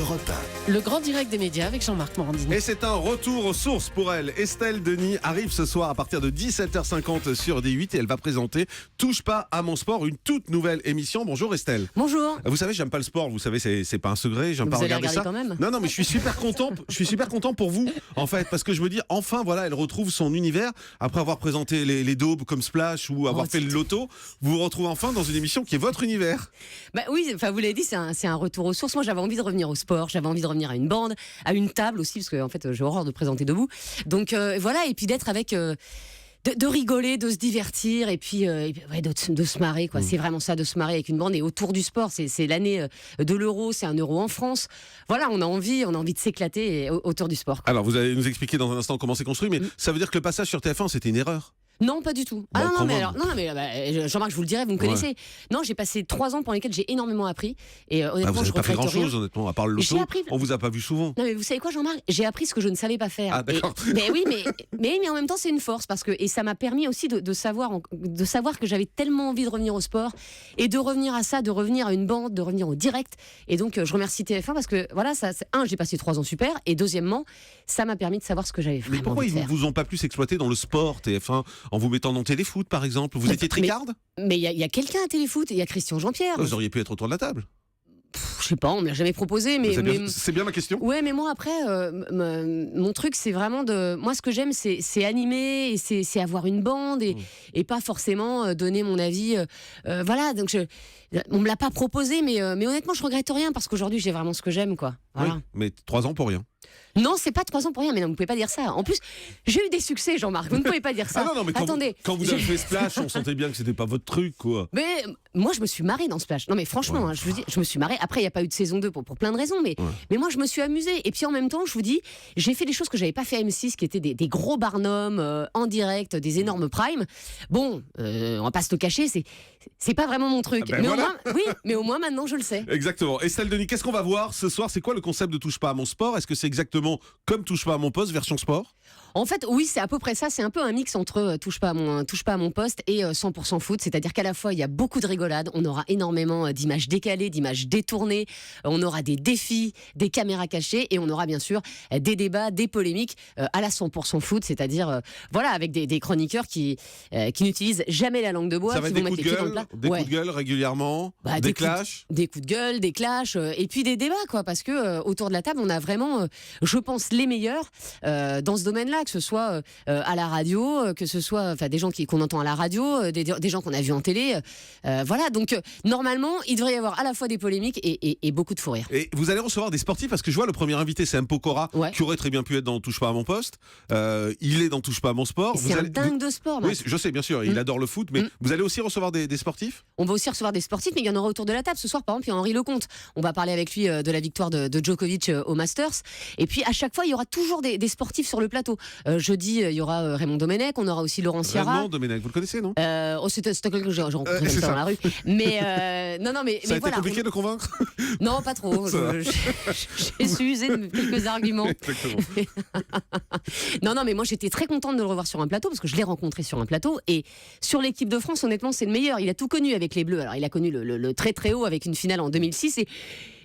Europe 1. Le grand direct des médias avec Jean-Marc Morandini. Et c'est un retour aux sources pour elle. Estelle Denis arrive ce soir à partir de 17h50 sur D8 et elle va présenter Touche pas à mon sport, une toute nouvelle émission. Bonjour Estelle. Bonjour. Vous savez, j'aime pas le sport, vous savez, c'est pas un secret, j'aime Vous pas allez regarder ça. quand même. Non, mais je suis super content pour vous, en fait, parce que je me dis, enfin, voilà, elle retrouve son univers. Après avoir présenté les daubes comme Splash ou avoir fait le loto, vous vous retrouvez enfin dans une émission qui est votre univers. Bah oui, enfin vous l'avez dit, c'est un retour aux sources. Moi, j'avais envie de revenir au sport, j'avais envie de revenir à une bande, à une table aussi, parce que en fait, j'ai horreur de présenter debout. Donc voilà, et puis d'être avec. De rigoler, de se divertir et puis ouais, de se marrer quoi. C'est vraiment ça, de se marrer avec une bande et autour du sport. C'est l'année de l'euro, c'est un euro en France. Voilà, on a envie de s'éclater autour du sport, quoi. Alors vous allez nous expliquer dans un instant comment c'est construit, mais ça veut dire que le passage sur TF1 c'était une erreur? Non, pas du tout. Bon, Non, mais Jean-Marc, je vous le dirai, vous me connaissez. Non, j'ai passé 3 ans pendant lesquels j'ai énormément appris. Et honnêtement, Vous n'avez je pas fait regrette grand chose, rien. honnêtement, à part le loto. J'ai appris. On vous a pas vu souvent. Non, mais vous savez quoi, Jean-Marc? J'ai appris ce que je ne savais pas faire. Ah, d'accord. Mais oui, mais en même temps, c'est une force et ça m'a permis aussi de savoir que j'avais tellement envie de revenir au sport et de revenir à ça, de revenir à une bande, de revenir au direct. Et donc, je remercie TF1 parce que voilà, j'ai passé 3 ans super, et deuxièmement, ça m'a permis de savoir ce que j'avais Mais vraiment pourquoi envie ils de ne faire. vous ont pas plus exploité dans le sport TF1 en vous mettant dans Téléfoot par exemple? Vous étiez tricarde? Mais il y a quelqu'un à Téléfoot, il y a Christian Jean-Pierre. Vous auriez pu être autour de la table. Je sais pas, on me l'a jamais proposé, mais C'est bien ma question. ouais, mais moi après, mon truc c'est vraiment moi ce que j'aime c'est animer et c'est avoir une bande et pas forcément donner mon avis. Voilà, donc on me l'a pas proposé, mais honnêtement je regrette rien parce qu'aujourd'hui j'ai vraiment ce que j'aime, quoi. Voilà. Oui, mais 3 ans pour rien. Non, c'est pas 3 ans pour rien, mais non, vous pouvez pas dire ça. En plus, j'ai eu des succès, Jean-Marc. Vous ne pouvez pas dire ça. Ah non, mais Attendez. quand vous avez fait Splash, on sentait bien que c'était pas votre truc, quoi. Mais moi, je me suis marrée dans Splash. Non, mais franchement, Ouais. je vous dis, je me suis marrée. Après, il n'y a pas eu de saison 2 pour plein de raisons, mais moi, je me suis amusée. Et puis en même temps, je vous dis, j'ai fait des choses que j'avais pas fait à M6, qui étaient des gros Barnum en direct, des énormes primes. Bon, on va pas se le cacher, c'est pas vraiment mon truc. Ah ben mais voilà. mais au moins maintenant, je le sais. Exactement. Estelle Denis, qu'est-ce qu'on va voir ce soir? C'est quoi le concept de Touche pas à mon sport? Est-ce que c'est exactement comme Touche pas à mon poste, version sport? En fait, oui, c'est à peu près ça. C'est un peu un mix entre touche pas à mon poste et 100% foot. C'est-à-dire qu'à la fois, il y a beaucoup de rigolade. On aura énormément d'images décalées, d'images détournées. On aura des défis, des caméras cachées et on aura bien sûr des débats, des polémiques à la 100% foot. C'est-à-dire, voilà, avec des chroniqueurs qui n'utilisent jamais la langue de bois. Ça va qui être vont des mettre coups les de pieds dans gueule, le plat. des Ouais. coups de gueule régulièrement, Bah, des clashs. Des coups de gueule, des clashs, et puis des débats, quoi, parce que autour de la table, on a vraiment, je pense, les meilleurs dans ce domaine-là, que ce soit à la radio, que ce soit des gens qu'on entend à la radio, des gens qu'on a vus en télé. Voilà, donc normalement, il devrait y avoir à la fois des polémiques et beaucoup de fou rire. Et vous allez recevoir des sportifs parce que je vois le premier invité, c'est M. Pokora, Ouais. qui aurait très bien pu être dans Touche pas à mon poste. Il est dans Touche pas à mon sport. C'est un dingue de sport, Oui, Max. je sais, bien sûr, il adore le foot, mais vous allez aussi recevoir des sportifs? On va aussi recevoir des sportifs, mais il y en aura autour de la table. Ce soir, par exemple, il y a Henri Lecomte. On va parler avec lui de la victoire de Djokovic au Masters. Et puis, à chaque fois, il y aura toujours des sportifs sur le plateau. Jeudi, il y aura Raymond Domenech. On aura aussi Laurent Sierra. Raymond Domenech, vous le connaissez, non? C'était quelqu'un que j'ai rencontré c'est dans ça. la rue. Mais non, mais Ça a été voilà. compliqué de convaincre? Non, pas trop. Ça va. J'ai su user de quelques arguments. Exactement. Non, mais moi j'étais très contente de le revoir sur un plateau parce que je l'ai rencontré sur un plateau et sur l'équipe de France, honnêtement, c'est le meilleur. Il a tout connu avec les Bleus. Alors, il a connu le très très haut avec une finale en 2006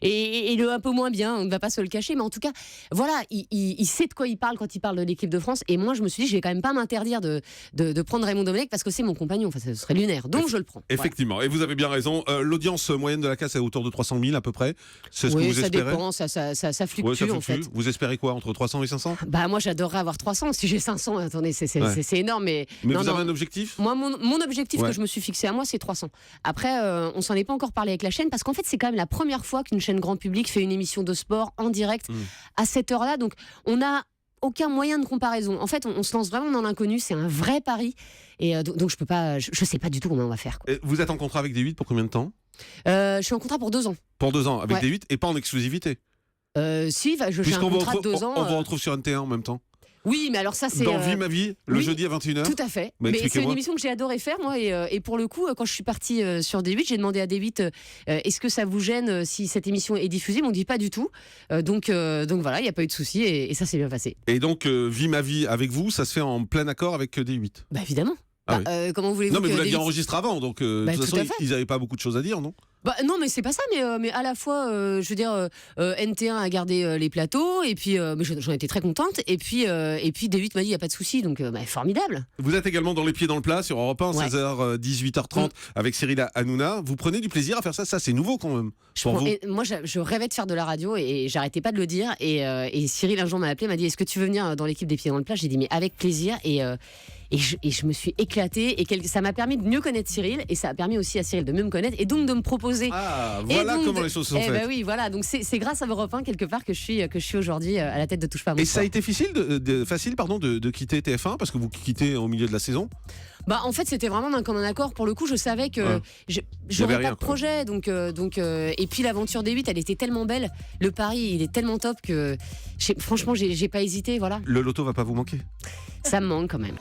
et le un peu moins bien, on ne va pas se le cacher, mais en tout cas, voilà, il sait de quoi il parle quand il parle de l'équipe de France. Et moi, je me suis dit, je vais quand même pas m'interdire de prendre Raymond Domenech parce que c'est mon compagnon. Enfin, ce serait lunaire. Donc, je le prends. Effectivement, et vous avez bien raison. L'audience moyenne de la casse est autour de 300 000 à peu près. C'est ce que Oui, vous ça espérez? dépend, ça fluctue, Ouais, ça en fait. Vous espérez quoi, entre 300 et 500? Bah moi j'adorerais avoir 300. Si j'ai 500, attendez, c'est énorme. Mais Mais non, vous avez non. un objectif? Moi, mon objectif Ouais. que je me suis fixé à moi, c'est 300. Après, on s'en est pas encore parlé avec la chaîne parce qu'en fait, c'est quand même la première fois qu'une chaîne grand public fait une émission de sport en direct à cette heure-là. Donc, on a aucun moyen de comparaison. En fait, on se lance vraiment dans l'inconnu. C'est un vrai pari. Et donc, je peux pas. Je sais pas du tout comment on va faire, quoi. Et vous êtes en contrat avec D8 pour combien de temps? Je suis en contrat pour 2 ans. Pour 2 ans avec Ouais. D8 et pas en exclusivité. Si, j'ai un Puisqu'on contrat de 2 ans. on vous retrouve sur NT1 en même temps. Oui, mais alors ça, c'est. Dans Vie ma vie, le oui, jeudi à 21h. Tout à fait. Mais Mais c'est une expliquez-moi. émission que j'ai adoré faire, moi. Et pour le coup, quand je suis partie sur D8, j'ai demandé à D8 est-ce que ça vous gêne si cette émission est diffusée? Ils m'ont dit pas du tout. Donc voilà, il n'y a pas eu de souci et ça s'est bien passé. Et donc, Vie ma vie avec vous, ça se fait en plein accord avec D8. Bah évidemment. Ah Comment voulez-vous Non, mais que vous l'aviez D8 enregistré avant, donc de Bah, toute tout façon, à fait. ils n'avaient pas beaucoup de choses à dire, non? Bah non, mais c'est pas ça, mais à la fois, je veux dire, NT1 a gardé les plateaux, et puis mais j'en étais très contente, et puis D8 m'a dit, il n'y a pas de souci, donc formidable. Vous êtes également dans Les Pieds dans le Plat sur Europe 1, Ouais. 16h, 18h30 avec Cyril Hanouna. Vous prenez du plaisir à faire ça c'est nouveau quand même pour vous. Et moi, je rêvais de faire de la radio, et j'arrêtais pas de le dire, et Cyril un jour m'a appelé, m'a dit, est-ce que tu veux venir dans l'équipe des Pieds dans le Plat? J'ai dit, mais avec plaisir, et je me suis éclatée, et ça m'a permis de mieux connaître Cyril, et ça a permis aussi à Cyril de mieux me connaître, et donc de me proposer. Ah, Et voilà donc, comment les choses sont faites. Ben oui, voilà. Donc c'est grâce à Europe 1 quelque part que je suis aujourd'hui à la tête de Touche pas à mon Et ça a sport. été facile de quitter TF1 parce que vous quittez au milieu de la saison. Bah en fait c'était vraiment d'un commun accord. Pour le coup, je savais que Ouais. j'aurais avait pas rien, de quoi. projet, et puis l'aventure des 8, elle était tellement belle. Le pari, il est tellement top que franchement j'ai pas hésité. Voilà, Le loto va pas vous manquer. ça me manque quand même.